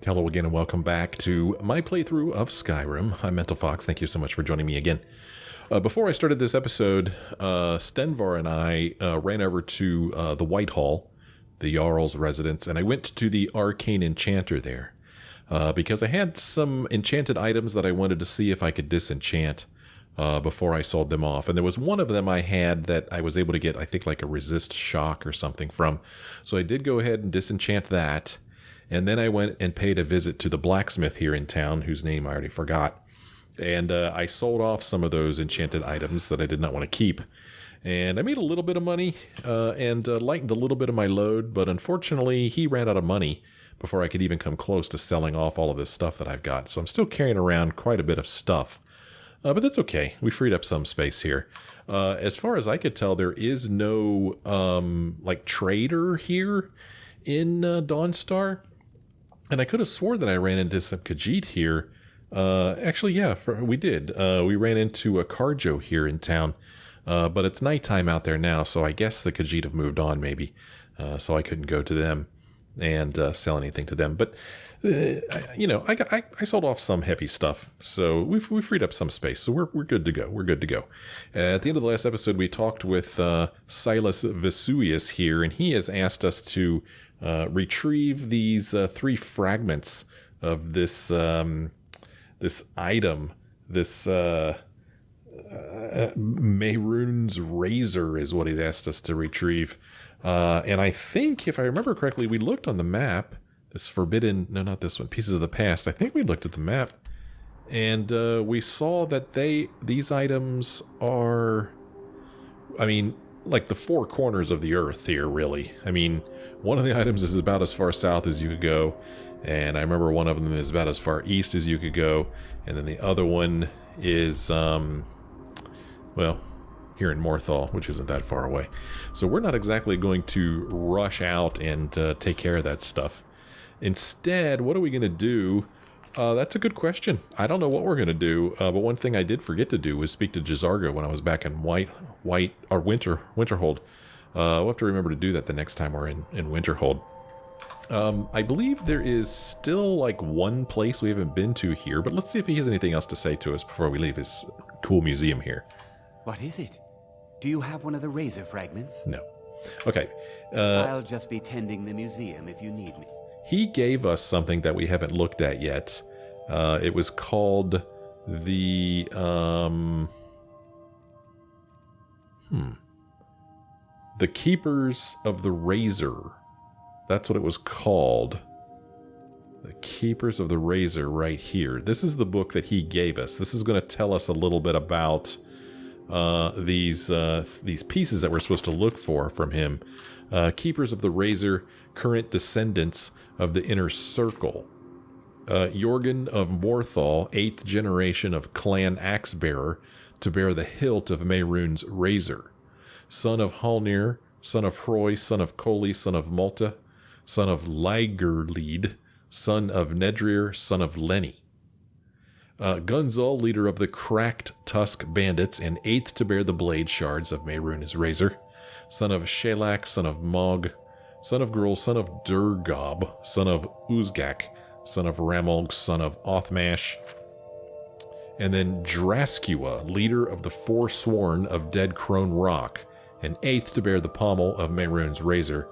Hello again and welcome back to my playthrough of Skyrim. I'm Mental Fox. Thank you so much for joining me again. Before I started this episode, Stenvar and I ran over to the Whitehall, the Jarl's residence, and I went to the Arcane Enchanter there because I had some enchanted items that I wanted to see if I could disenchant before I sold them off. And there was one of them I had that I was able to get, I think, like a resist shock or something from. So I did go ahead and disenchant that. And then I went and paid a visit to the blacksmith here in town, whose name I already forgot. And I sold off some of those enchanted items that I did not want to keep. And I made a little bit of money and lightened a little bit of my load. But unfortunately, he ran out of money before I could even come close to selling off all of this stuff that I've got. So I'm still carrying around quite a bit of stuff. But that's okay. We freed up some space here. As far as I could tell, there is no like trader here in Dawnstar. And I could have swore that I ran into some Khajiit here. Actually, yeah, we did. We ran into a Carjo here in town. But it's nighttime out there now, so I guess the Khajiit have moved on maybe. So I couldn't go to them and sell anything to them. But, you know, I sold off some heavy stuff. So we freed up some space. So we're good to go. We're good to go. At the end of the last episode, we talked with Silas Vesuvius here, and he has asked us to retrieve these 3 fragments of this this item, this Mehrunes razor is what he's asked us to retrieve. And I think, if I remember correctly, we looked on the map, this forbidden, no, not this one, Pieces of the Past. I think we looked at the map, and we saw that these items are, I mean, like the 4 corners of the earth here, really. I mean, one of the items is about as far south as you could go, and I remember one of them is about as far east as you could go, and then the other one is, well, here in Morthal, which isn't that far away. So we're not exactly going to rush out and take care of that stuff. Instead, what are we going to do? That's a good question. I don't know what we're going to do, but one thing I did forget to do was speak to Jizargo when I was back in Winterhold. We'll have to remember to do that the next time we're in Winterhold. I believe there is still like one place we haven't been to here, but let's see if he has anything else to say to us before we leave his cool museum here. What is it? Do you have one of the razor fragments? No. Okay. I'll just be tending the museum if you need me. He gave us something that we haven't looked at yet. It was called the, the Keepers of the Razor. That's what it was called. The Keepers of the Razor right here. This is the book that he gave us. This is going to tell us a little bit about these pieces that we're supposed to look for from him. Keepers of the Razor, current descendants of the Inner Circle. Jorgen of Morthal, 8th generation of Clan Axebearer, to bear the hilt of Mehrunes razor. Son of Halnir, son of Hroy, son of Koli, son of Malta, son of Ligerlead, son of Nedrir, son of Lenny. Gunzal, leader of the Cracked Tusk Bandits, and 8th to bear the blade shards of Mehrunes razor. Son of Shelak, son of Mog, son of Gruul, son of Durgob, son of Uzgak, son of Ramolg, son of Othmash. And then Draskua, leader of the Forsworn of Dead Crone Rock, and 8th to bear the pommel of Mehrunes razor.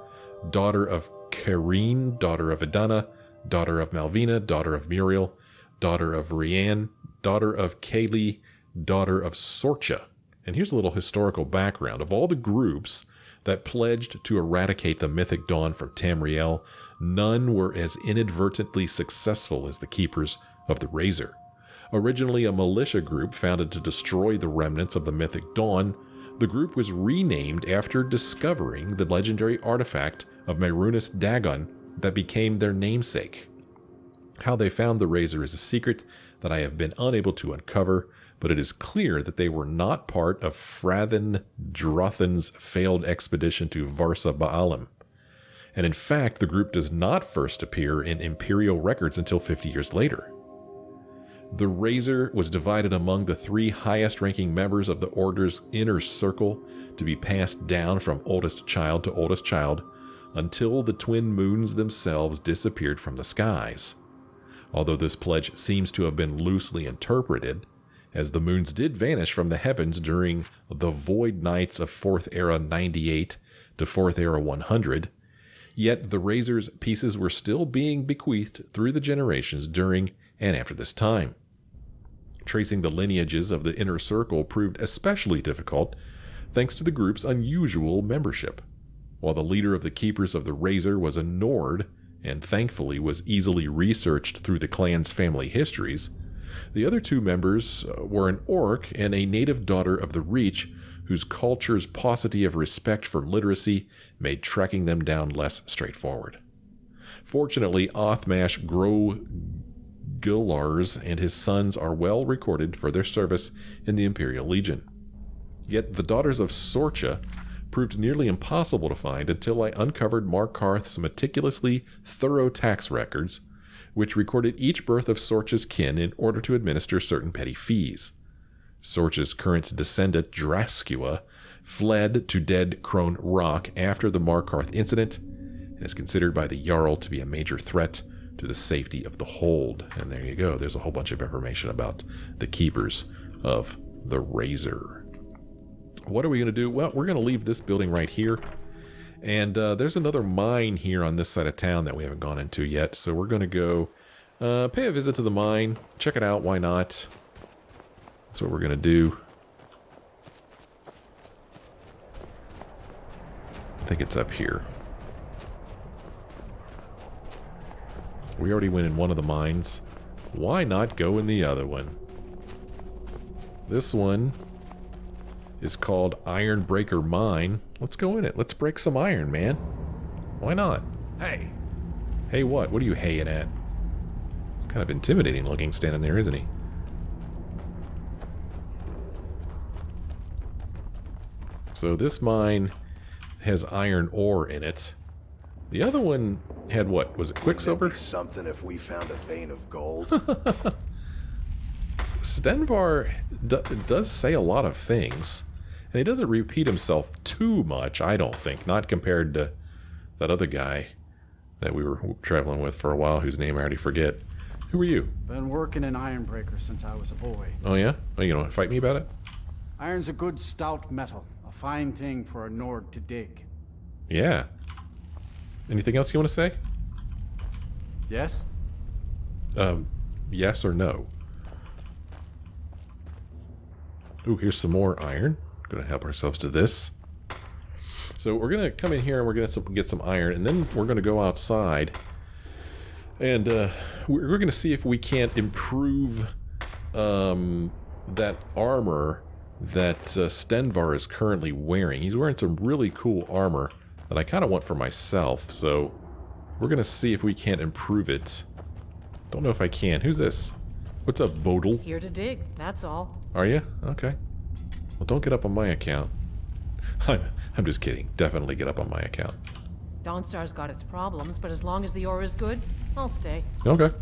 Daughter of Kareen, daughter of Idana, daughter of Malvina, daughter of Muriel, daughter of Rian, daughter of Kaylee, daughter of Sorcha. And here's a little historical background. Of all the groups that pledged to eradicate the mythic dawn from Tamriel, none were as inadvertently successful as the Keepers of the Razor. Originally a militia group founded to destroy the remnants of the mythic dawn, the group was renamed after discovering the legendary artifact of Mehrunes Dagon that became their namesake. How they found the razor is a secret that I have been unable to uncover, but it is clear that they were not part of Frathen Drothin's failed expedition to Varsa Baalim. And in fact, the group does not first appear in Imperial records until 50 years later. The razor was divided among the 3 highest-ranking members of the Order's Inner Circle to be passed down from oldest child to oldest child until the twin moons themselves disappeared from the skies. although this pledge seems to have been loosely interpreted, as the moons did vanish from the heavens during the Void Nights of 4th Era 98 to 4th Era 100, yet the Razor's pieces were still being bequeathed through the generations during and after this time. Tracing the lineages of the Inner Circle proved especially difficult thanks to the group's unusual membership. While the leader of the Keepers of the Razor was a Nord, and thankfully was easily researched through the clan's family histories, the other two members were an Orc and a native daughter of the Reach, whose culture's paucity of respect for literacy made tracking them down less straightforward. Fortunately, Othmash Gillars and his sons are well recorded for their service in the Imperial Legion. Yet the daughters of Sorcha proved nearly impossible to find until I uncovered Markarth's meticulously thorough tax records, which recorded each birth of Sorcha's kin in order to administer certain petty fees. Sorcha's current descendant, Drascua, fled to Dead Crone Rock after the Markarth incident, and is considered by the Jarl to be a major threat to the safety of the Hold. And there you go, there's a whole bunch of information about the Keepers of the Razor. What are we going to do? Well, we're going to leave this building right here. And there's another mine here on this side of town that we haven't gone into yet. So we're going to go pay a visit to the mine. Check it out. Why not? That's what we're going to do. I think it's up here. We already went in one of the mines. Why not go in the other one? This one is called Ironbreaker Mine. Let's go in it. Let's break some iron, man. Why not? Hey. Hey what? What are you haying at? Kind of intimidating looking standing there, isn't he? So this mine has iron ore in it. The other one had what? Was it Quicksilver? Wouldn't it be something if we found a vein of gold. Stenvar does say a lot of things, and he doesn't repeat himself too much, I don't think, not compared to that other guy that we were traveling with for a while, whose name I already forget. Who are you? Been working in Ironbreaker since I was a boy. Oh yeah? Oh, you don't fight me about it? Iron's a good stout metal, a fine thing for a Nord to dig. Yeah. Anything else you want to say? Yes? Yes or no? Ooh, here's some more iron. Gonna help ourselves to this. So we're gonna come in here and we're gonna get some iron, and then we're gonna go outside, and we're gonna see if we can't improve that armor that Stenvar is currently wearing. He's wearing some really cool armor that I kind of want for myself, so we're gonna see if we can't improve it. Don't know if I can. Who's this? What's up, Bodil? Here to dig, that's all. Are you? Okay. Well, don't get up on my account. I'm just kidding. Definitely get up on my account. Dawnstar's got its problems, but as long as the ore is good, I'll stay. Okay.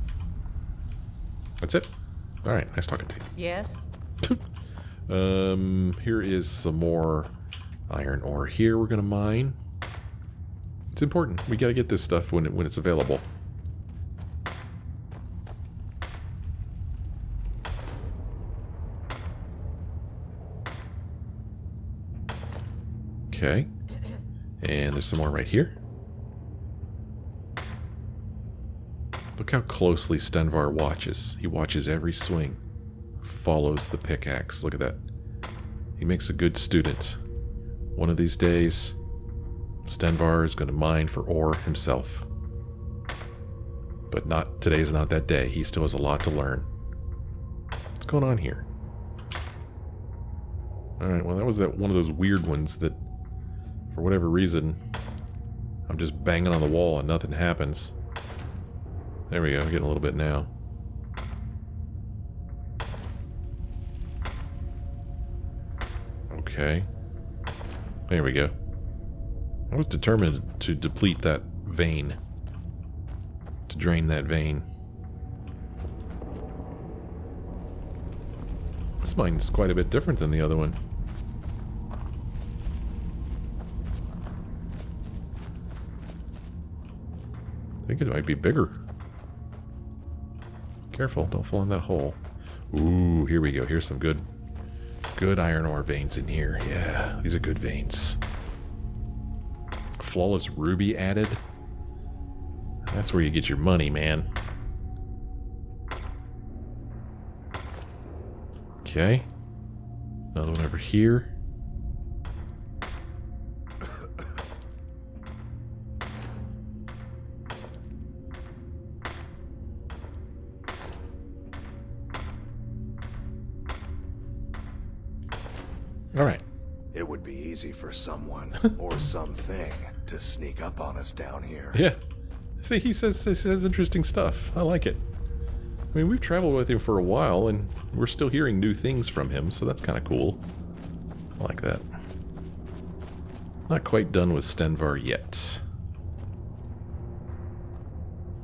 That's it? Alright, nice talking to you. Yes? Here is some more iron ore here we're gonna mine. It's important. We gotta get this stuff when it's available. Okay. And there's some more right here. Look how closely Stenvar watches. He watches every swing. Follows the pickaxe. Look at that. He makes a good student. One of these days, Stenvar is going to mine for ore himself. But today's not that day. He still has a lot to learn. What's going on here? Alright, well that was one of those weird ones that, for whatever reason, I'm just banging on the wall and nothing happens. There we go, getting a little bit now. Okay. There we go. I was determined to deplete that vein. To drain that vein. This mine's quite a bit different than the other one. I think it might be bigger. Careful, don't fall in that hole. Ooh, here we go. Here's some good iron ore veins in here. Yeah, these are good veins. Flawless ruby added. That's where you get your money, man. Okay. Another one over here. All right. It would be easy for someone or something to sneak up on us down here. Yeah. See, he says interesting stuff. I like it. I mean, we've traveled with him for a while, and we're still hearing new things from him, so that's kind of cool. I like that. Not quite done with Stenvar yet.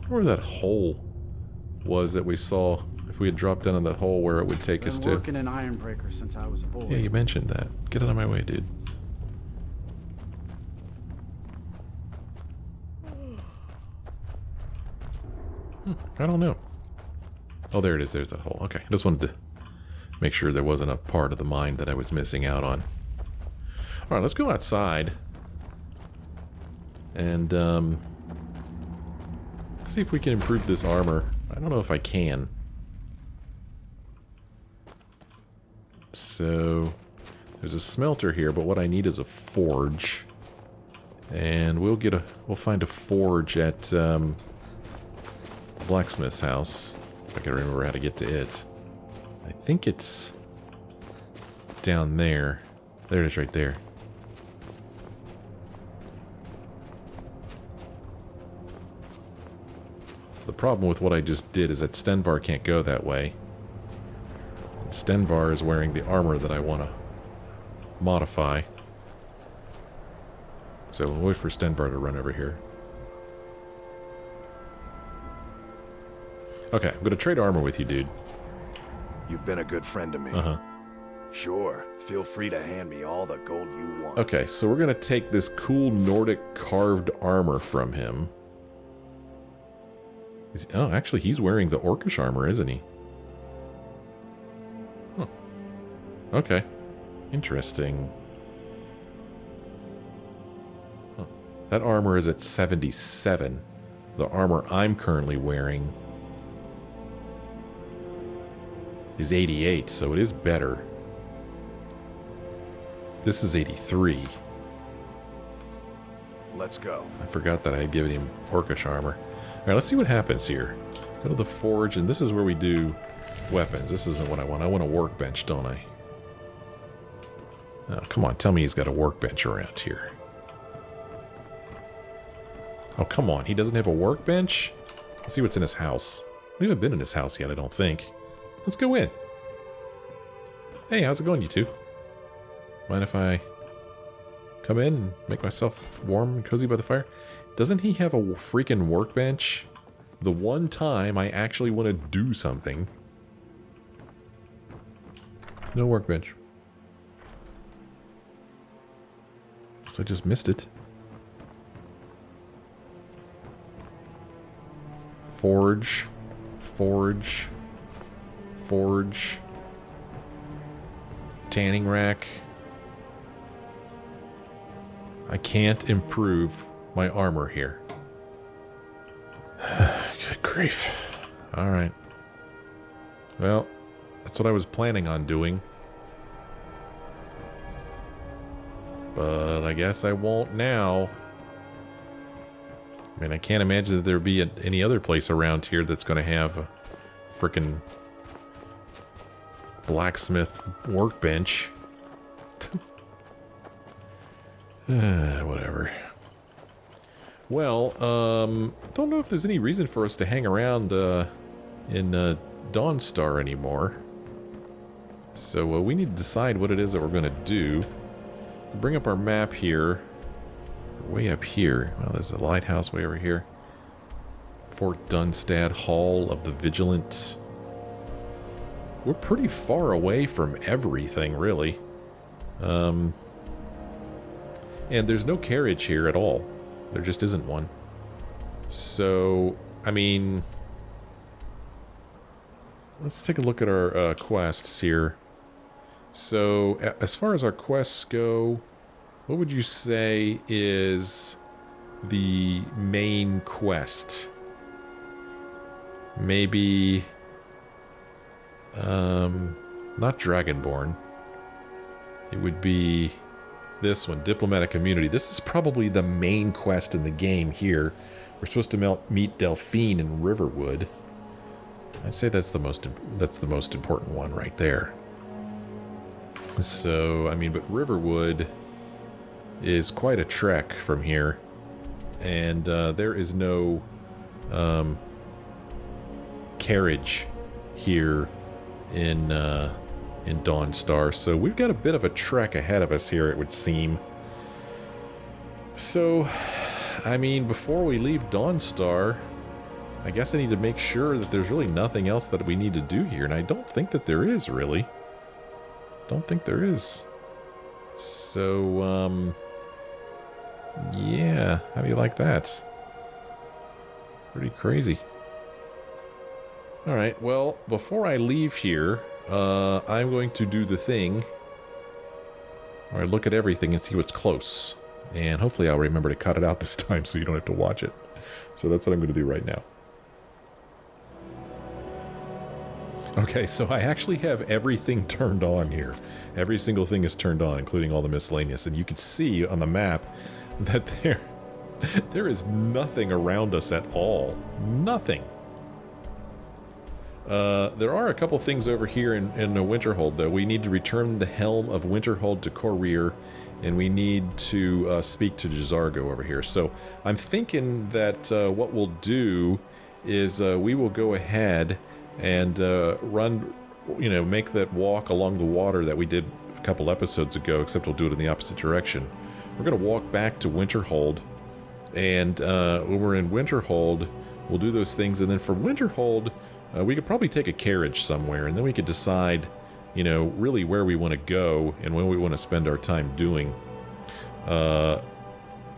I wonder where that hole was that we saw. If we had dropped down in that hole, where it would take us to. Been working in Ironbreaker since I was a boy. Yeah, you mentioned that. Get out of my way, dude. I don't know. Oh, there it is. There's that hole. Okay, I just wanted to make sure there wasn't a part of the mine that I was missing out on. Alright, let's go outside. And, let's see if we can improve this armor. I don't know if I can. So, there's a smelter here, but what I need is a forge. And we'll find a forge at, blacksmith's house. If I can remember how to get to it. I think it's down there. There it is right there. So the problem with what I just did is that Stenvar can't go that way. And Stenvar is wearing the armor that I want to modify. So we'll wait for Stenvar to run over here. Okay, I'm gonna trade armor with you, dude. You've been a good friend to me. Uh-huh. Sure, feel free to hand me all the gold you want. Okay, so we're gonna take this cool Nordic carved armor from him. Oh, actually, he's wearing the Orcish armor, isn't he? Huh. Okay. Interesting. Huh. That armor is at 77. The armor I'm currently wearing is 88, so it is better. This is 83. Let's go. I forgot that I had given him Orcish armor. Alright, let's see what happens here. Go to the forge, and this is where we do weapons. This isn't what I want. I want a workbench, don't I? Oh, come on, tell me he's got a workbench around here. Oh, come on, he doesn't have a workbench? Let's see what's in his house. We haven't been in his house yet, I don't think. Let's go in. Hey, how's it going, you two? Mind if I come in and make myself warm and cozy by the fire? Doesn't he have a freaking workbench? The one time I actually want to do something. No workbench. Guess I just missed it. Forge. Forge. Forge. Tanning rack. I can't improve my armor here. Good grief. Alright. Well, that's what I was planning on doing. But I guess I won't now. I mean, I can't imagine that there'd be any other place around here that's going to have a frickin' blacksmith workbench. Whatever. Well, don't know if there's any reason for us to hang around in Dawnstar anymore. So we need to decide what it is that we're going to do. Bring up our map here. Way up here. Well, there's a lighthouse way over here. Fort Dunstad, Hall of the Vigilant. We're pretty far away from everything, really. And there's no carriage here at all. There just isn't one. So, I mean, let's take a look at our quests here. So, as far as our quests go, what would you say is the main quest? Maybe, not Dragonborn. It would be this one, Diplomatic Community. This is probably the main quest in the game here. We're supposed to meet Delphine in Riverwood. I'd say that's the most important one right there. So, I mean, but Riverwood is quite a trek from here, and there is no carriage here in Dawnstar, so we've got a bit of a trek ahead of us here, it would seem. So, I mean, before we leave Dawnstar, I guess I need to make sure that there's really nothing else that we need to do here, and I don't think that there is, really. Don't think there is. So, yeah, how do you like that? Pretty crazy. Alright, well, before I leave here, I'm going to do the thing where I look at everything and see what's close. And hopefully I'll remember to cut it out this time so you don't have to watch it. So that's what I'm going to do right now. Okay, so I actually have everything turned on here. Every single thing is turned on, including all the miscellaneous. And you can see on the map that there is nothing around us at all. Nothing. There are a couple things over here in Winterhold, though. We need to return the Helm of Winterhold to Courrier, and we need to speak to J'zargo over here. So I'm thinking that what we'll do is we will go ahead and run, make that walk along the water that we did a couple episodes ago, except we'll do it in the opposite direction. We're going to walk back to Winterhold, and when we're in Winterhold, we'll do those things, and then from Winterhold, we could probably take a carriage somewhere, and then we could decide, really where we want to go and when we want to spend our time doing.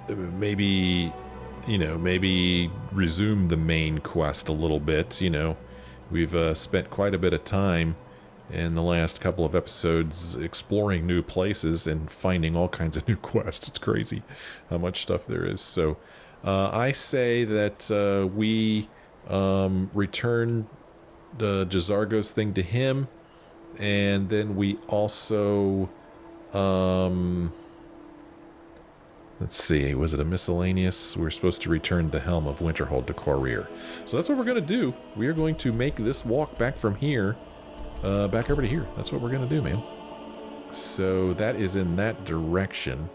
Maybe resume the main quest a little bit, We've spent quite a bit of time in the last couple of episodes exploring new places and finding all kinds of new quests. It's crazy how much stuff there is. So I say that we return the J'zargo's thing to him, and then we also let's see, was it a miscellaneous? We're supposed to return the Helm of Winterhold to Courrier. So that's what we're going to do. We are going to make this walk back from here, back over to here. That's what we're going to do, man. So that is in that direction.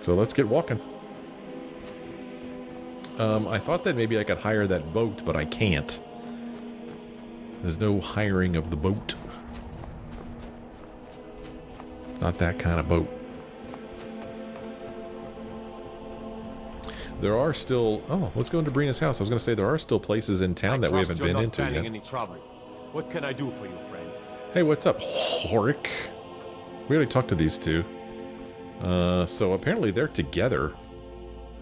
So let's get walking. I thought that maybe I could hire that boat, but I can't. There's no hiring of the boat. Not that kind of boat. There are still... Oh, let's go into Brina's house. I was going to say there are still places in town that we haven't been into yet. Any trouble. What can I do for you, friend? Hey, what's up, Horik? We already talked to these two. So apparently they're together.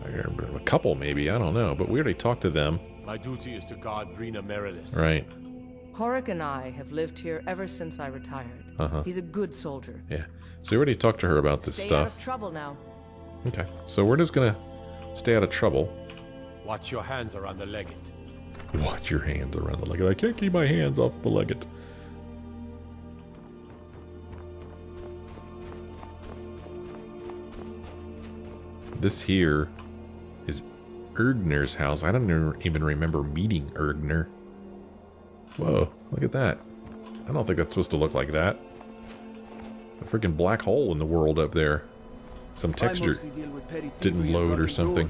A couple, maybe. I don't know. But we already talked to them. My duty is to guard Brina Merilis. Right. Horik and I have lived here ever since I retired. He's a good soldier. Yeah. So we already talked to her about this Stay stuff. out of trouble now. Okay. So we're just going to stay out of trouble. Watch your hands around the legate. Watch your hands around the legate. I can't keep my hands off the legate. This here is Erdner's house. I don't even remember meeting Erdner. Whoa, look at that. I don't think that's supposed to look like that. A freaking black hole in the world up there. Some texture didn't load or something.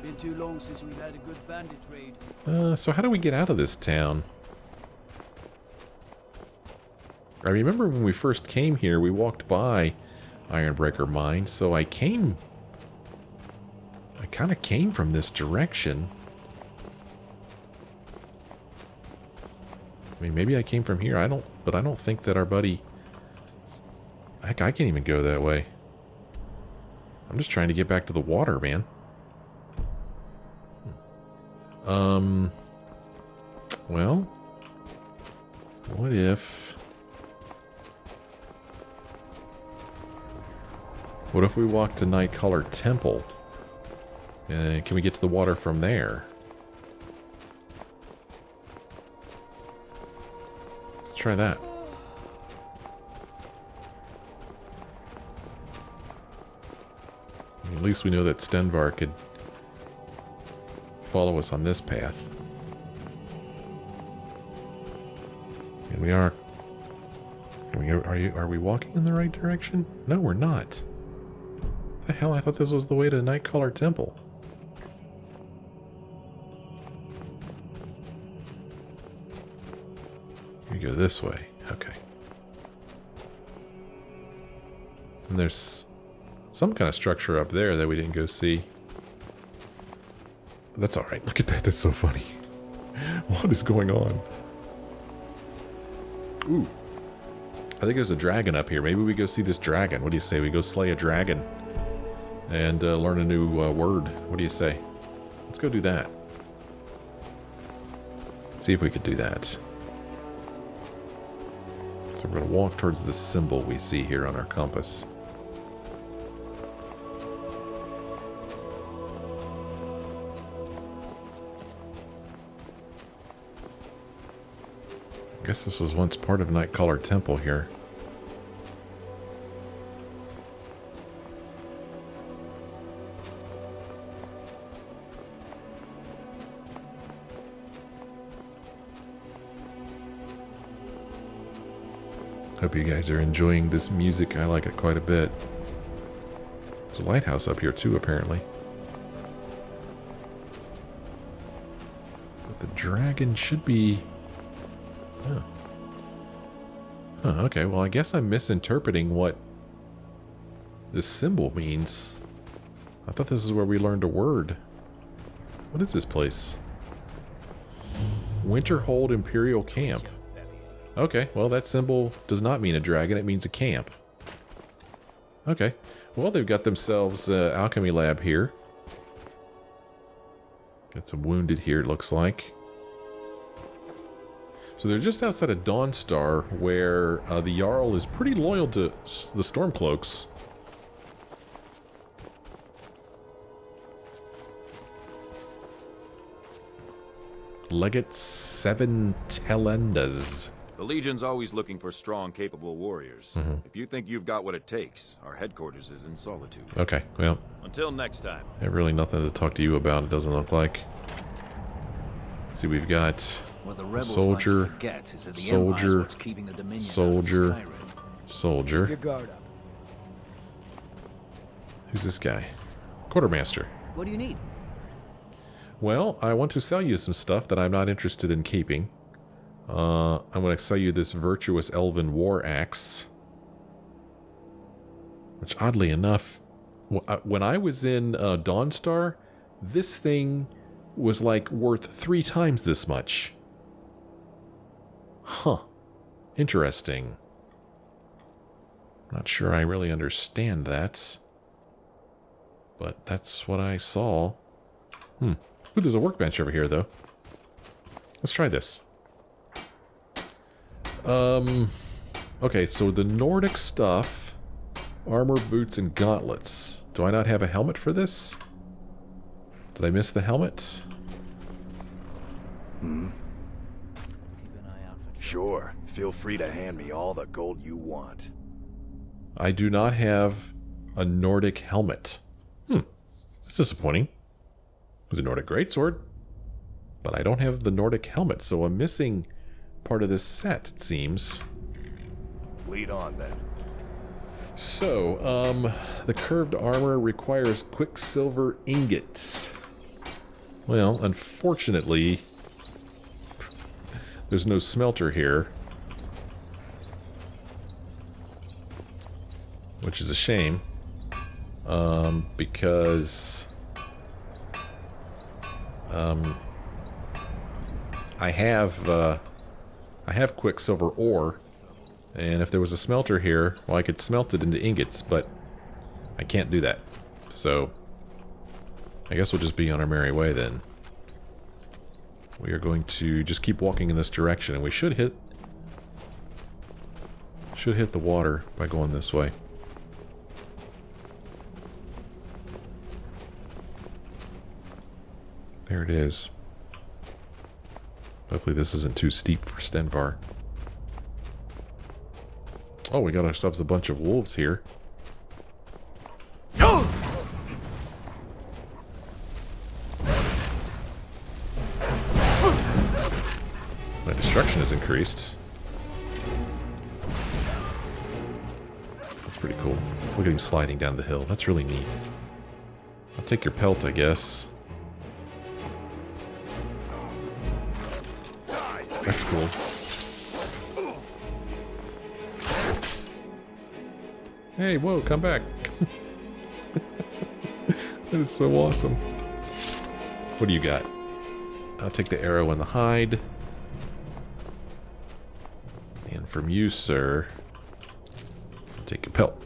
Been too long since we've had a good bandit raid. So how do we get out of this town? I remember when we first came here, we walked by Ironbreaker Mine, so I kind of came from this direction. I mean, maybe I came from here. But I don't think that our buddy... Heck, I can't even go that way. I'm just trying to get back to the water, man. Well, What if... What if we walk to Nightcaller Temple? Can we get to the water from there? Let's try that. At least we know that Stenvar could follow us on this path. And we are... Are we walking in the right direction? No, we're not. The hell, I thought this was the way to Nightcaller Temple. You go this way. Okay. And there's some kind of structure up there that we didn't go see. But that's alright. Look at that. That's so funny. What is going on? Ooh. I think there's a dragon up here. Maybe we go see this dragon. What do you say? We go slay a dragon and learn a new word. What do you say? Let's go do that. See if we could do that. So we're going to walk towards the symbol we see here on our compass. I guess this was once part of Nightcaller Temple here. Hope you guys are enjoying this music. I like it quite a bit. There's a lighthouse up here too, apparently. But the dragon should be... Oh. Huh, okay, well I guess I'm misinterpreting what this symbol means. I thought this is where we learned a word. What is this place? Winterhold Imperial Camp. Okay, well that symbol does not mean a dragon, it means a camp. Okay, well they've got themselves an alchemy lab here. Got some wounded here, it looks like. So they're just outside of Dawnstar, where the Jarl is pretty loyal to the Stormcloaks. Legate 7 Telendas. The Legion's always looking for strong, capable warriors. If you think you've got what it takes, our headquarters is in Solitude. Okay, well. Until next time. I have really nothing to talk to you about, it doesn't look like. Let's see, we've got soldier, soldier, soldier, soldier. Your guard up. Who's this guy? Quartermaster. What do you need? Well, I want to sell you some stuff that I'm not interested in keeping. I'm going to sell you this virtuous elven war axe. Which, oddly enough, when I was in Dawnstar, this thing was like worth 3 times this much. Huh. Interesting. Not sure I really understand that. But that's what I saw. Ooh, there's a workbench over here, though. Let's try this. Okay, so the Nordic stuff, armor, boots, and gauntlets. Do I not have a helmet for this? Did I miss the helmet? Sure. Feel free to hand me all the gold you want. I do not have a Nordic helmet. That's disappointing. It was a Nordic greatsword. But I don't have the Nordic helmet, so I'm missing part of this set, it seems. Lead on, then. So, the curved armor requires quicksilver ingots. Well, unfortunately, there's no smelter here. Which is a shame. Because... I have quicksilver ore, and if there was a smelter here, well, I could smelt it into ingots, but I can't do that. So, I guess we'll just be on our merry way then. We are going to just keep walking in this direction, and we should hit Should hit the water by going this way. There it is. Hopefully this isn't too steep for Stenvar. Oh, we got ourselves a bunch of wolves here. My destruction has increased. That's pretty cool. Look at him sliding down the hill. That's really neat. I'll take your pelt, I guess. That's cool. Hey, whoa, come back. That is so awesome. What do you got? I'll take the arrow and the hide. And from you, sir, I'll take your pelt.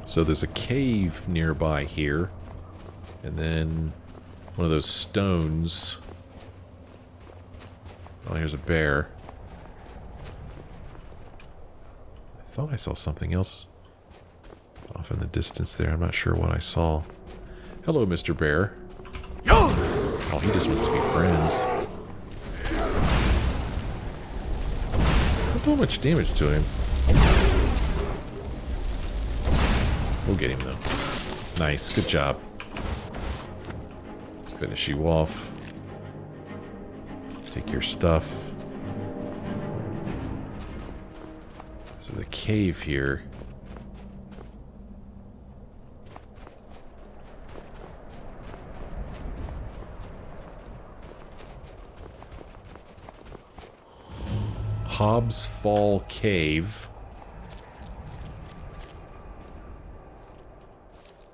So there's a cave nearby here, and then one of those stones. Oh, here's a bear. I thought I saw something else off in the distance there. I'm not sure what I saw. Hello, Mr. Bear. Oh, he just wants to be friends. Not doing much damage to him. We'll get him, though. Nice. Good job. Finish you off. Take your stuff. So the cave here. Hobbs Fall Cave.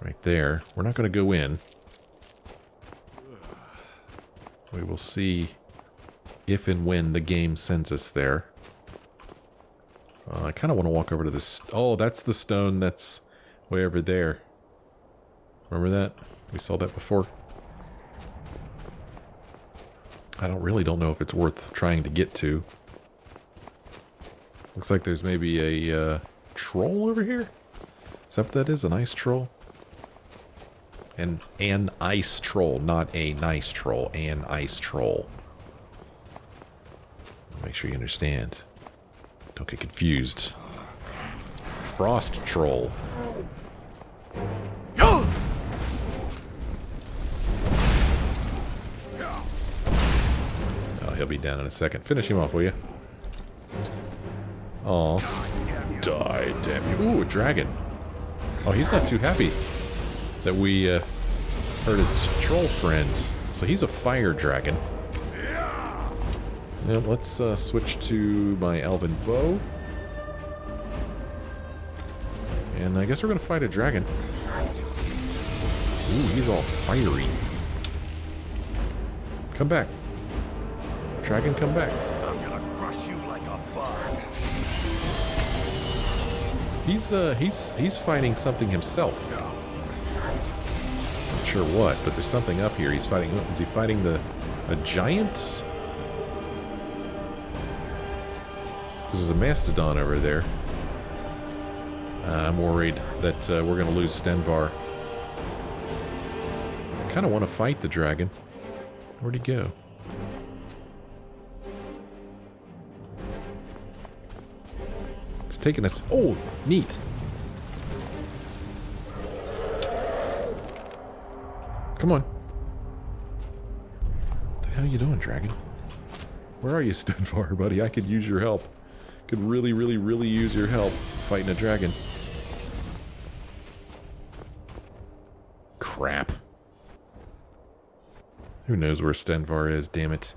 Right there. We're not going to go in. We will see if and when the game sends us there. I kind of want to walk over to this. Oh, that's the stone that's way over there. Remember that? We saw that before. I don't know if it's worth trying to get to. Looks like there's maybe a troll over here. Is that what that is? An ice troll? An ice troll, not a nice troll. An ice troll. Make sure you understand. Don't get confused. Frost troll. Oh, he'll be down in a second. Finish him off, will you? Oh, die, damn you. Ooh, a dragon. Oh, he's not too happy that we hurt his troll friends. So he's a fire dragon. Now let's switch to my elven bow. And I guess we're going to fight a dragon. Ooh, he's all fiery. Come back. Dragon, come back. I'm gonna crush you like a bug. He's fighting something himself. Not sure what, but there's something up here. He's fighting. Is he fighting a giant? There's a mastodon over there. I'm worried that we're going to lose Stenvar. I kind of want to fight the dragon. Where'd he go? It's taking us... Oh, neat. Come on. What the hell are you doing, dragon? Where are you, Stenvar, buddy? I could use your help. Could really, really, really use your help fighting a dragon. Crap. Who knows where Stenvar is, damn it.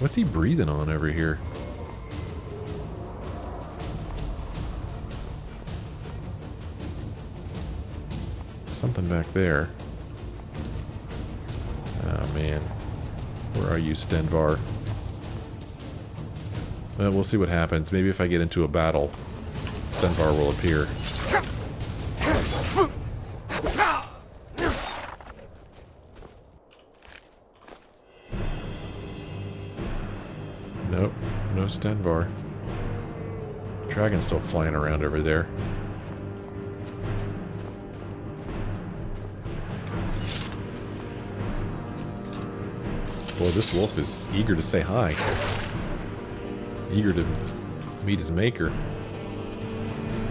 What's he breathing on over here? Something back there. Oh, man. Where are you, Stenvar? Well, we'll see what happens. Maybe if I get into a battle, Stenvar will appear. Nope, no Stenvar. Dragon's still flying around over there. Boy, this wolf is eager to say hi. Eager to meet his maker.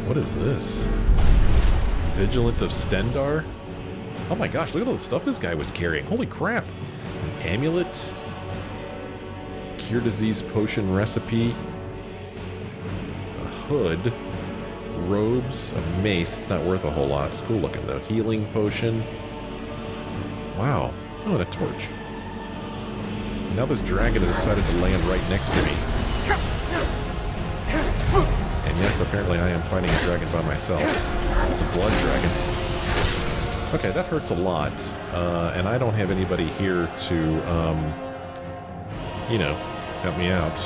What is this? Vigilant of Stendar? Oh my gosh, look at all the stuff this guy was carrying. Holy crap. Amulet. Cure disease potion recipe. A hood. Robes. A mace. It's not worth a whole lot. It's cool looking though. Healing potion. Wow. Oh, and a torch. Now this dragon has decided to land right next to me. And yes, apparently I am fighting a dragon by myself. It's a blood dragon. Okay, that hurts a lot. And I don't have anybody here to, you know, help me out.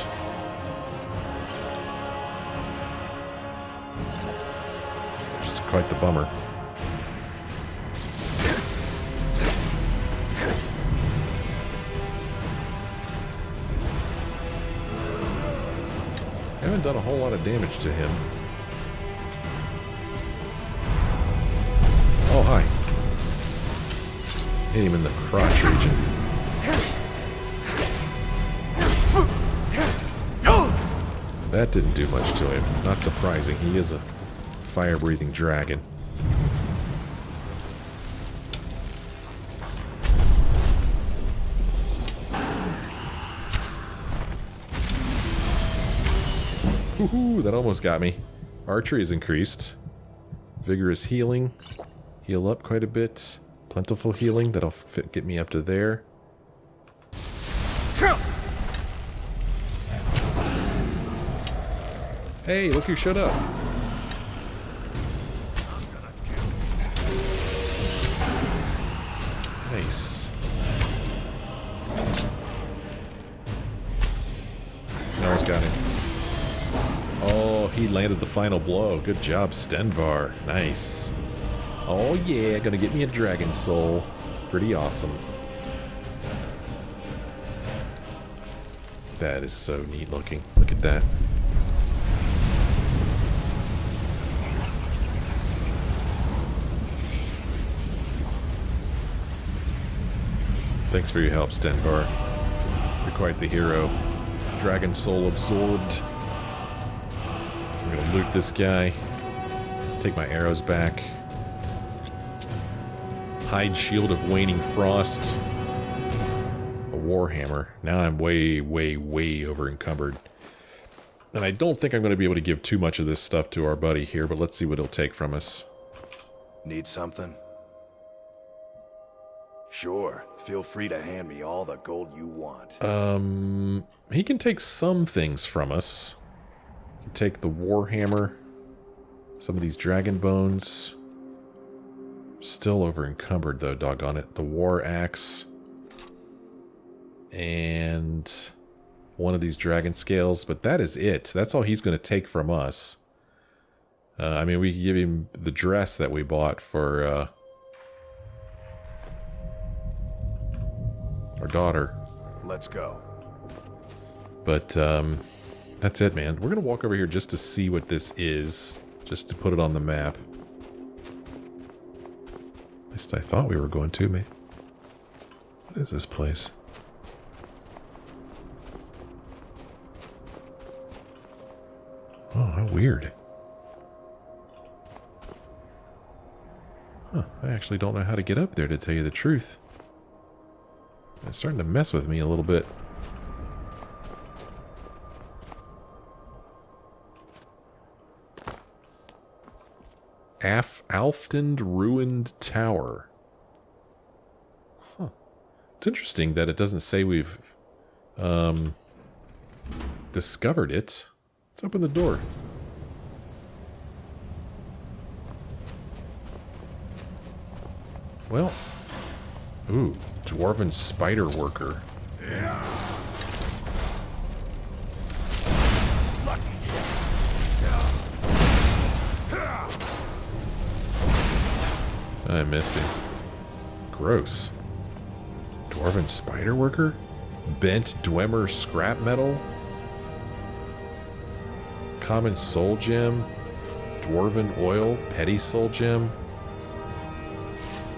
Which is quite the bummer. I haven't done a whole lot of damage to him. Oh, hi. Hit him in the crotch region. That didn't do much to him. Not surprising. He is a fire-breathing dragon. Woohoo, that almost got me. Archery is increased. Vigorous healing. Heal up quite a bit. Plentiful healing. That'll get me up to there. Hey, look who showed up. Nice. Almost got him. Oh, he landed the final blow. Good job, Stenvar. Nice. Oh yeah, gonna get me a dragon soul. Pretty awesome. That is so neat looking. Look at that. Thanks for your help, Stenvar. You're quite the hero. Dragon soul absorbed. I'm gonna loot this guy. Take my arrows back. Hide shield of waning frost. A warhammer. Now I'm way, way, way over encumbered. And I don't think I'm going to be able to give too much of this stuff to our buddy here, but let's see what he'll take from us. Need something? Sure. Feel free to hand me all the gold you want. He can take some things from us. He can take the warhammer. Some of these dragon bones. Still over encumbered though, doggone it. The war axe. And one of these dragon scales, but that is it. That's all he's going to take from us. I mean, we can give him the dress that we bought for our daughter. Let's go. But that's it, man. We're going to walk over here just to see what this is. Just to put it on the map. At least I thought we were going to, man. What is this place? Oh, how weird. Huh, I actually don't know how to get up there, to tell you the truth. It's starting to mess with me a little bit. Alftand Ruined Tower. Huh. It's interesting that it doesn't say we've discovered it. Let's open the door. Well, ooh, Dwarven Spider Worker. I missed it. Gross. Dwarven spider worker? Bent Dwemer scrap metal? Common soul gem? Dwarven oil? Petty soul gem?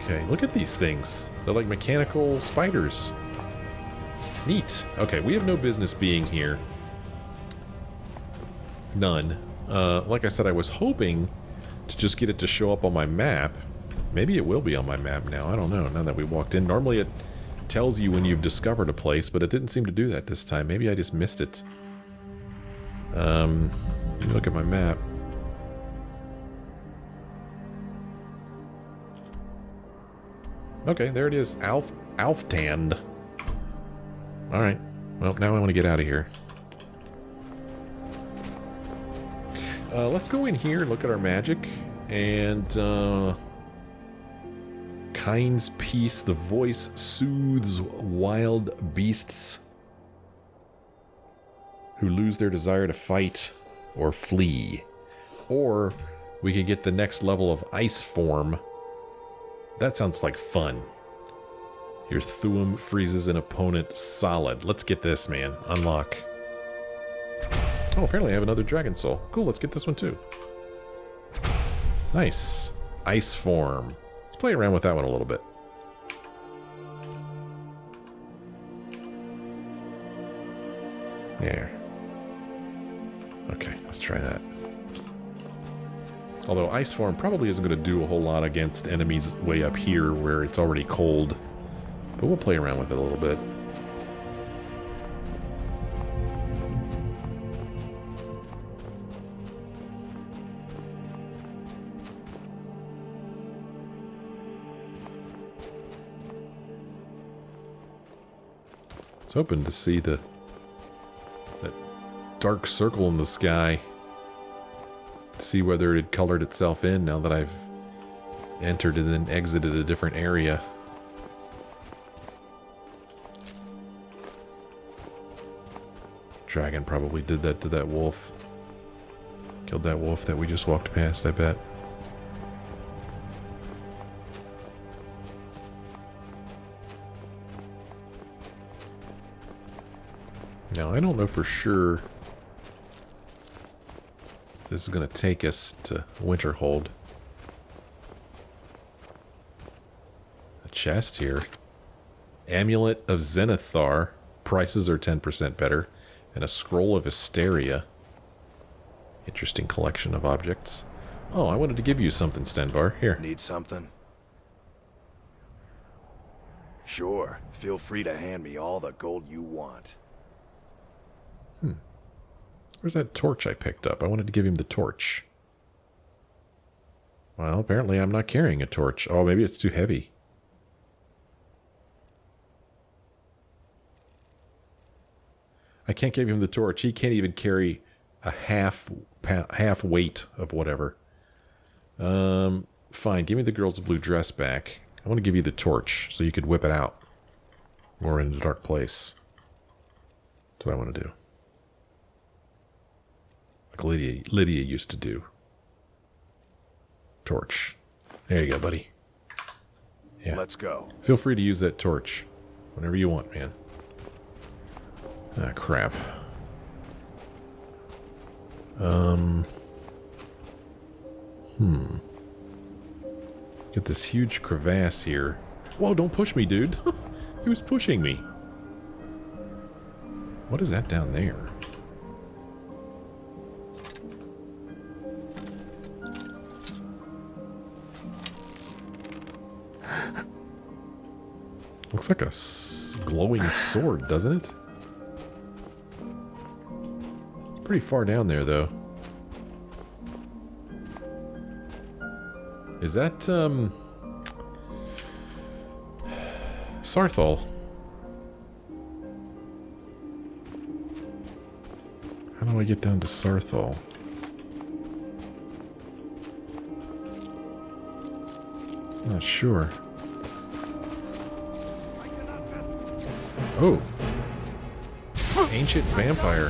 Okay, look at these things. They're like mechanical spiders. Neat. Okay, we have no business being here. None. Like I said, I was hoping to just get it to show up on my map. Maybe it will be on my map now. I don't know, now that we walked in. Normally it tells you when you've discovered a place, but it didn't seem to do that this time. Maybe I just missed it. Let me look at my map. Okay, there it is. Alftand. Alright. Well, now I want to get out of here. Let's go in here and look at our magic. And, Kind's Peace. The voice soothes wild beasts who lose their desire to fight or flee. Or we could get the next level of ice form. That sounds like fun. Your Thuum freezes an opponent solid. Let's get this, man. Unlock. Oh, apparently I have another dragon soul. Cool, let's get this one too. Nice. Ice form. Let's play around with that one a little bit. There. Okay, let's try that. Although ice form probably isn't going to do a whole lot against enemies way up here where it's already cold. But we'll play around with it a little bit. I was hoping to see that dark circle in the sky. See whether it had colored itself in now that I've entered and then exited a different area. Dragon probably did that to that wolf. Killed that wolf that we just walked past, I bet. Now, I don't know for sure this is going to take us to Winterhold. A chest here. Amulet of Zenithar. Prices are 10% better. And a scroll of Hysteria. Interesting collection of objects. Oh, I wanted to give you something, Stenvar. Here. Need something? Sure. Feel free to hand me all the gold you want. Where's that torch I picked up? I wanted to give him the torch. Well, apparently I'm not carrying a torch. Oh, maybe it's too heavy. I can't give him the torch. He can't even carry a half weight of whatever. Fine. Give me the girl's blue dress back. I want to give you the torch so you could whip it out. Or in a dark place. That's what I want to do. Lydia used to do. Torch. There you go, buddy. Yeah. Let's go. Feel free to use that torch. Whenever you want, man. Ah, crap. Get this huge crevasse here. Whoa, don't push me, dude. He was pushing me. What is that down there? Looks like a glowing sword, doesn't it? Pretty far down there, though. Is that, Saarthal? How do I get down to Saarthal? Not sure. Oh. Ancient vampire.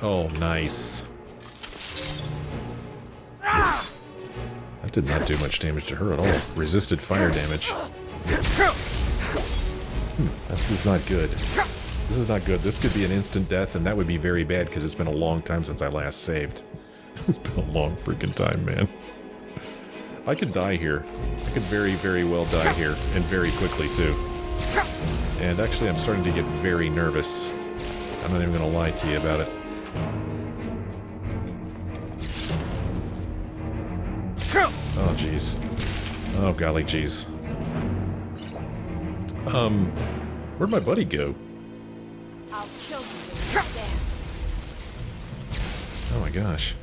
Oh, nice. That That did not do much damage to her at all. Resisted fire damage. This is not good. This is not good. This could be an instant death, and that would be very bad because it's been a long time since I last saved. It's been a long freaking time, man. I could die here. I could very, very well die here, and very quickly, too. And actually, I'm starting to get very nervous. I'm not even going to lie to you about it. Oh, jeez. Oh, golly jeez. Where'd my buddy go? I'll kill you when you stand. Oh my gosh.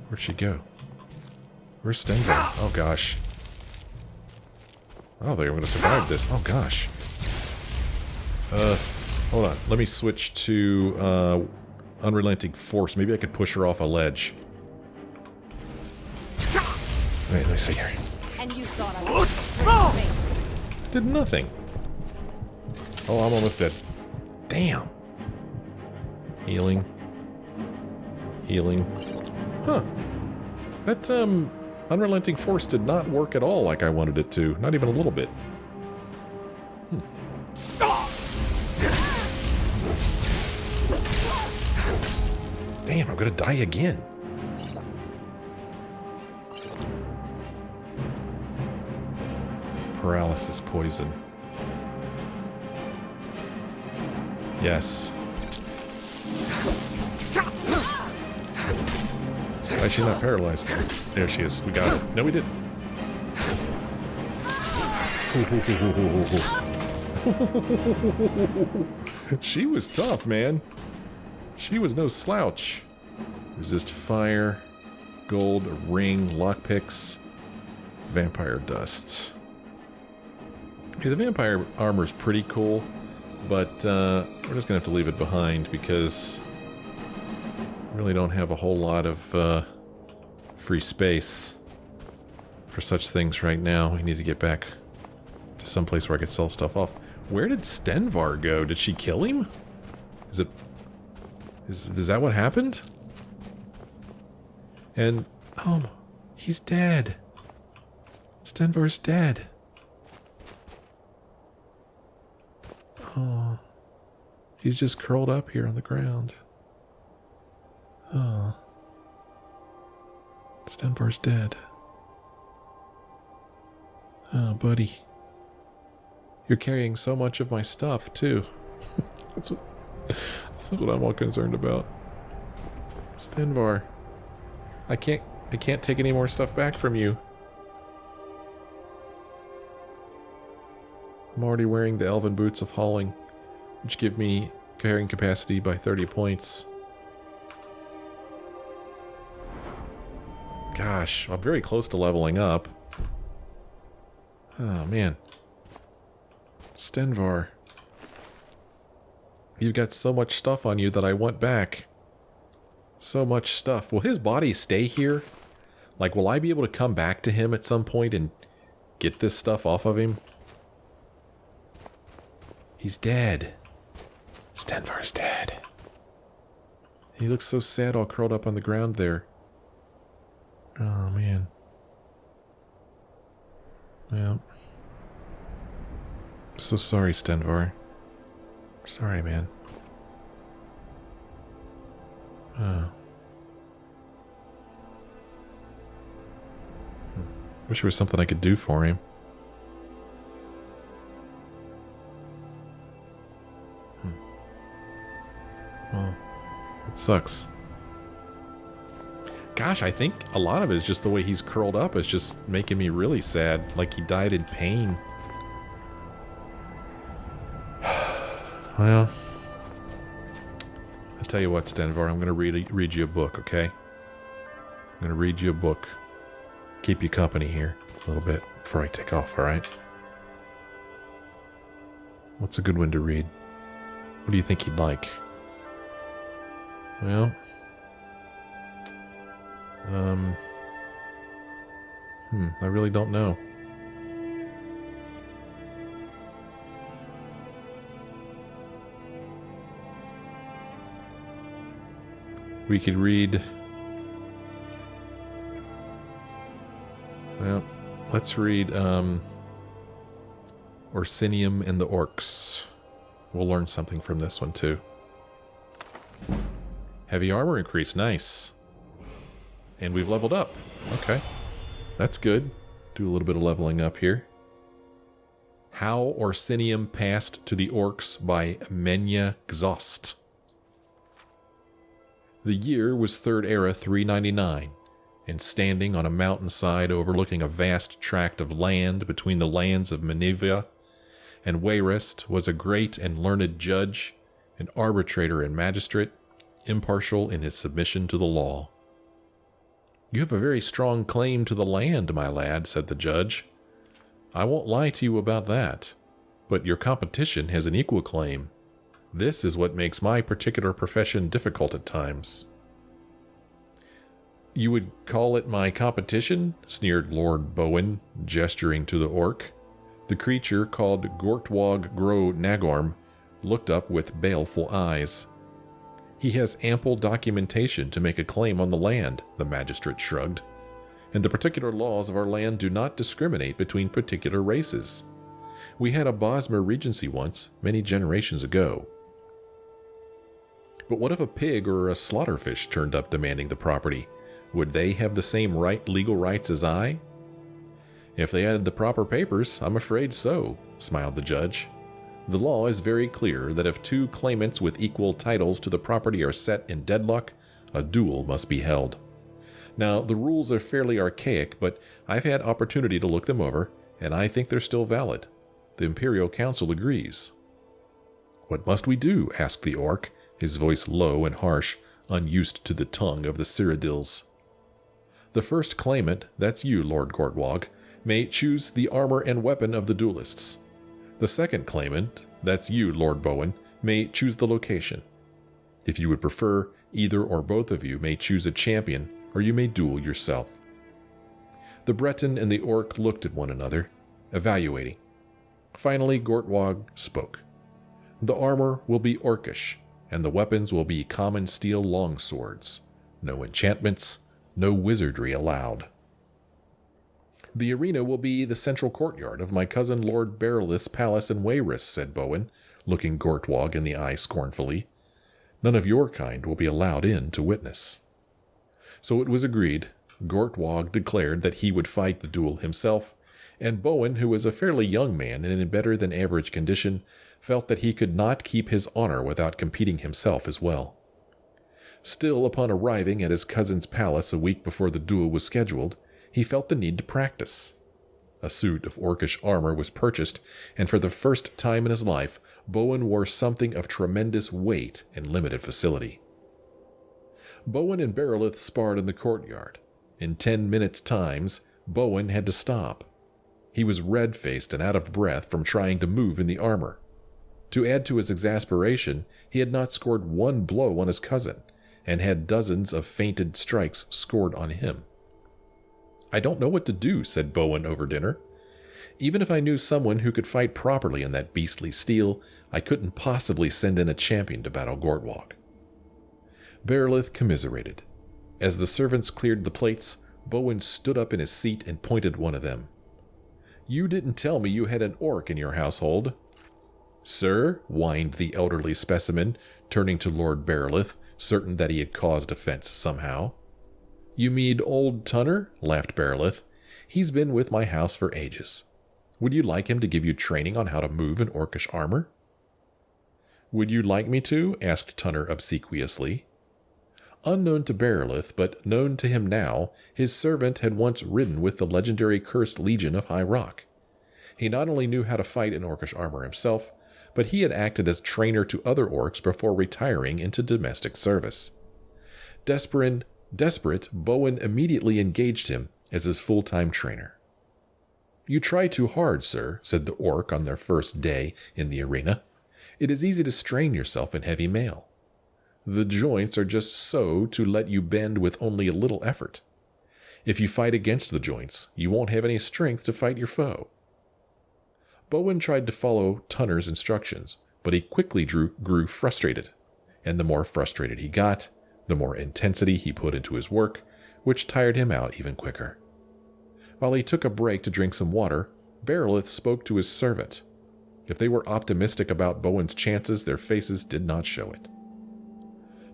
Where'd she go? Where's Stenvar? Oh gosh. I don't think I'm gonna survive this. Oh gosh. Hold on. Let me switch to, Unrelenting Force. Maybe I could push her off a ledge. Wait, let me see here. And you thought I was Did nothing. Oh, I'm almost dead. Damn. Healing. Healing. Huh. That, Unrelenting Force did not work at all like I wanted it to. Not even a little bit. Damn, I'm gonna die again. Paralysis poison. Yes. Why is she not paralyzed? There she is. We got her. No, we didn't. She was tough, man. She was no slouch. Resist fire, gold, ring, lockpicks, vampire dusts. Yeah, the vampire armor is pretty cool, but we're just gonna have to leave it behind because we really don't have a whole lot of free space for such things right now. We need to get back to some place where I could sell stuff off. Where did Stenvar go? Did she kill him? Is that what happened? And oh, he's dead. Stenvar's dead. Oh, he's just curled up here on the ground. Oh, Stenvar's dead. Oh, buddy. You're carrying so much of my stuff, too. That's what I'm all concerned about. Stenvar. I can't take any more stuff back from you. I'm already wearing the elven boots of hauling, which give me carrying capacity by 30 points. Gosh, I'm very close to leveling up. Oh, man. Stenvar. You've got so much stuff on you that I want back. So much stuff. Will his body stay here? Like, will I be able to come back to him at some point and get this stuff off of him? He's dead. Stenvar's dead. He looks so sad all curled up on the ground there. Oh, man. Well. I'm so sorry, Stenvar. Sorry, man. Oh. Wish there was something I could do for him. Well, it sucks. Gosh, I think a lot of it is just the way he's curled up is just making me really sad. Like he died in pain. Well, I'll tell you what, Stenvar, I'm going to read you a book, okay? I'm going to read you a book. Keep you company here a little bit before I take off, alright? What's a good one to read? What do you think he'd like? Well, I really don't know. We could read Let's read Orsinium and the Orcs. We'll learn something from this one too. Heavy armor increase, nice. And we've leveled up. Okay, that's good. Do a little bit of leveling up here. How Orsinium passed to the Orcs by Menya Gzost. The year was Third Era 399, and standing on a mountainside overlooking a vast tract of land between the lands of Menevia and Wayrest was a great and learned judge, an arbitrator and magistrate, impartial in his submission to the law. You have a very strong claim to the land, my lad, said the judge. I won't lie to you about that, but your competition has an equal claim. This is what makes my particular profession difficult at times. You would call it my competition? Sneered Lord Bowen, gesturing to the orc. The creature, called Gortwog Gro Nagorm, looked up with baleful eyes. He has ample documentation to make a claim on the land, the magistrate shrugged. And the particular laws of our land do not discriminate between particular races. We had a Bosmer regency once, many generations ago. But what if a pig or a slaughterfish turned up demanding the property? Would they have the same legal rights as I? If they had the proper papers, I'm afraid so, smiled the judge. The law is very clear that if two claimants with equal titles to the property are set in deadlock, a duel must be held. Now, the rules are fairly archaic, but I've had opportunity to look them over, and I think they're still valid. The Imperial Council agrees. What must we do? Asked the orc, his voice low and harsh, unused to the tongue of the Cyrodiils. The first claimant, that's you, Lord Gortwog, may choose the armor and weapon of the duelists. The second claimant, that's you, Lord Bowen, may choose the location. If you would prefer, either or both of you may choose a champion, or you may duel yourself. The Breton and the orc looked at one another, evaluating. Finally, Gortwog spoke. The armor will be orcish, and the weapons will be common steel longswords. No enchantments, no wizardry allowed. The arena will be the central courtyard of my cousin Lord Beryllith's palace in Wayrest, said Bowen, looking Gortwog in the eye scornfully. None of your kind will be allowed in to witness. So it was agreed. Gortwog declared that he would fight the duel himself, and Bowen, who was a fairly young man and in better than average condition, felt that he could not keep his honor without competing himself as well. Still, upon arriving at his cousin's palace a week before the duel was scheduled, he felt the need to practice. A suit of orcish armor was purchased, and for the first time in his life, Bowen wore something of tremendous weight and limited facility. Bowen and Beryllith sparred in the courtyard. In 10 minutes' times, Bowen had to stop. He was red-faced and out of breath from trying to move in the armor. To add to his exasperation, he had not scored one blow on his cousin, and had dozens of feinted strikes scored on him. I don't know what to do, said Bowen over dinner. Even if I knew someone who could fight properly in that beastly steel, I couldn't possibly send in a champion to battle Gortwog. Beryllith commiserated. As the servants cleared the plates, Bowen stood up in his seat and pointed one of them. You didn't tell me you had an orc in your household. Sir, whined the elderly specimen, turning to Lord Beryllith, certain that he had caused offense somehow. You mean old Tunner? Laughed Beryllith. He's been with my house for ages. Would you like him to give you training on how to move in orcish armor? Would you like me to? Asked Tunner obsequiously. Unknown to Beryllith, but known to him now, his servant had once ridden with the legendary Cursed Legion of High Rock. He not only knew how to fight in orcish armor himself, but he had acted as trainer to other orcs before retiring into domestic service. Desperate, Bowen immediately engaged him as his full-time trainer. You try too hard, sir, said the orc on their first day in the arena. It is easy to strain yourself in heavy mail. The joints are just so to let you bend with only a little effort. If you fight against the joints, you won't have any strength to fight your foe. Bowen tried to follow Tunner's instructions, but he quickly grew frustrated, and the more frustrated he got, the more intensity he put into his work, which tired him out even quicker. While he took a break to drink some water, Bearlith spoke to his servant. If they were optimistic about Bowen's chances, their faces did not show it.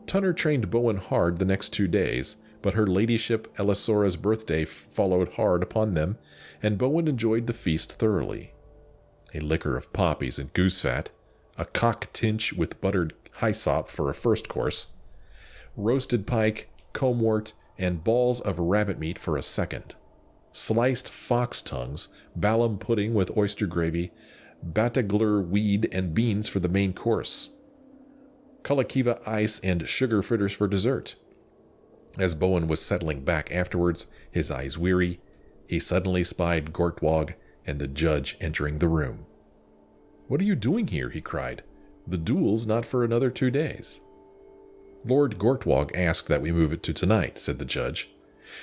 Tunner trained Bowen hard the next 2 days, but her ladyship Elisora's birthday followed hard upon them, and Bowen enjoyed the feast thoroughly. A liquor of poppies and goose fat, a cock tinch with buttered hyssop for a first course, roasted pike, comewort, and balls of rabbit meat for a second, sliced fox tongues, ballam pudding with oyster gravy, batagler weed and beans for the main course, Kalakiva ice and sugar fritters for dessert. As Bowen was settling back afterwards, his eyes weary, he suddenly spied Gortwog and the judge entering the room. "What are you doing here?" he cried. "The duel's not for another 2 days." "Lord Gortwog asked that we move it to tonight," said the judge.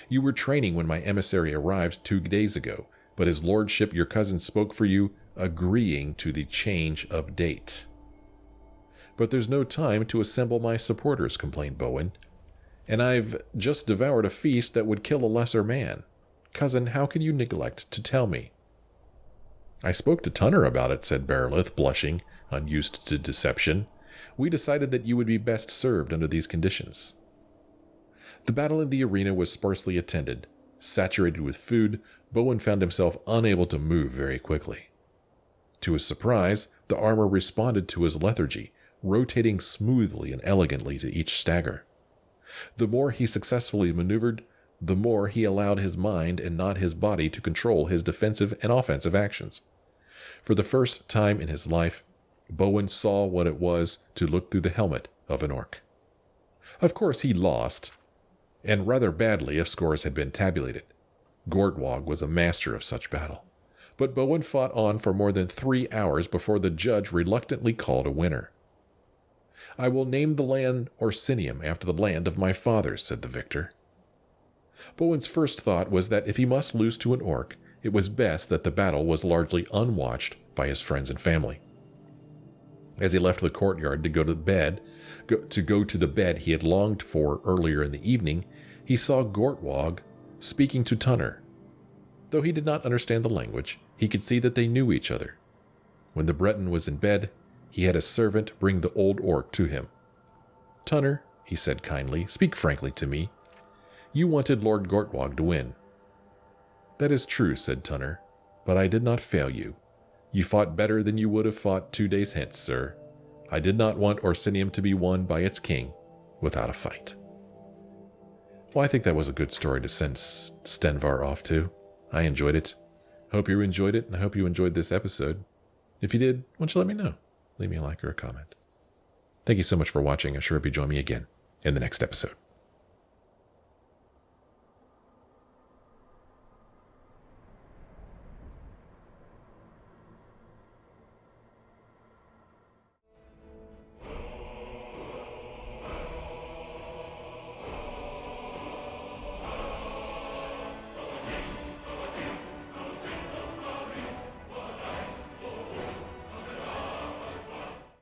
"You were training when my emissary arrived 2 days ago, but his lordship your cousin spoke for you, agreeing to the change of date." "But there's no time to assemble my supporters," complained Bowen. "And I've just devoured a feast that would kill a lesser man. Cousin, how can you neglect to tell me?" "I spoke to Tunner about it," said Bearlith, blushing, unused to deception. "We decided that you would be best served under these conditions." The battle in the arena was sparsely attended. Saturated with food, Bowen found himself unable to move very quickly. To his surprise, the armor responded to his lethargy, rotating smoothly and elegantly to each stagger. The more he successfully maneuvered, the more he allowed his mind and not his body to control his defensive and offensive actions. For the first time in his life, Bowen saw what it was to look through the helmet of an orc. Of course, he lost, and rather badly if scores had been tabulated. Gortwog was a master of such battle. But Bowen fought on for more than 3 hours before the judge reluctantly called a winner. "I will name the land Orsinium after the land of my fathers," said the victor. Bowen's first thought was that if he must lose to an orc, it was best that the battle was largely unwatched by his friends and family. As he left the courtyard to go to the bed he had longed for earlier in the evening, he saw Gortwog speaking to Tunner. Though he did not understand the language, he could see that they knew each other. When the Breton was in bed, he had a servant bring the old orc to him. "Tunner," he said kindly, "speak frankly to me. You wanted Lord Gortwog to win." "That is true," said Tunner, "but I did not fail you. You fought better than you would have fought 2 days hence, sir. I did not want Orsinium to be won by its king without a fight." Well, I think that was a good story to send Stenvar off to. I enjoyed it. Hope you enjoyed it, and I hope you enjoyed this episode. If you did, why don't you let me know? Leave me a like or a comment. Thank you so much for watching. I sure hope you join me again in the next episode.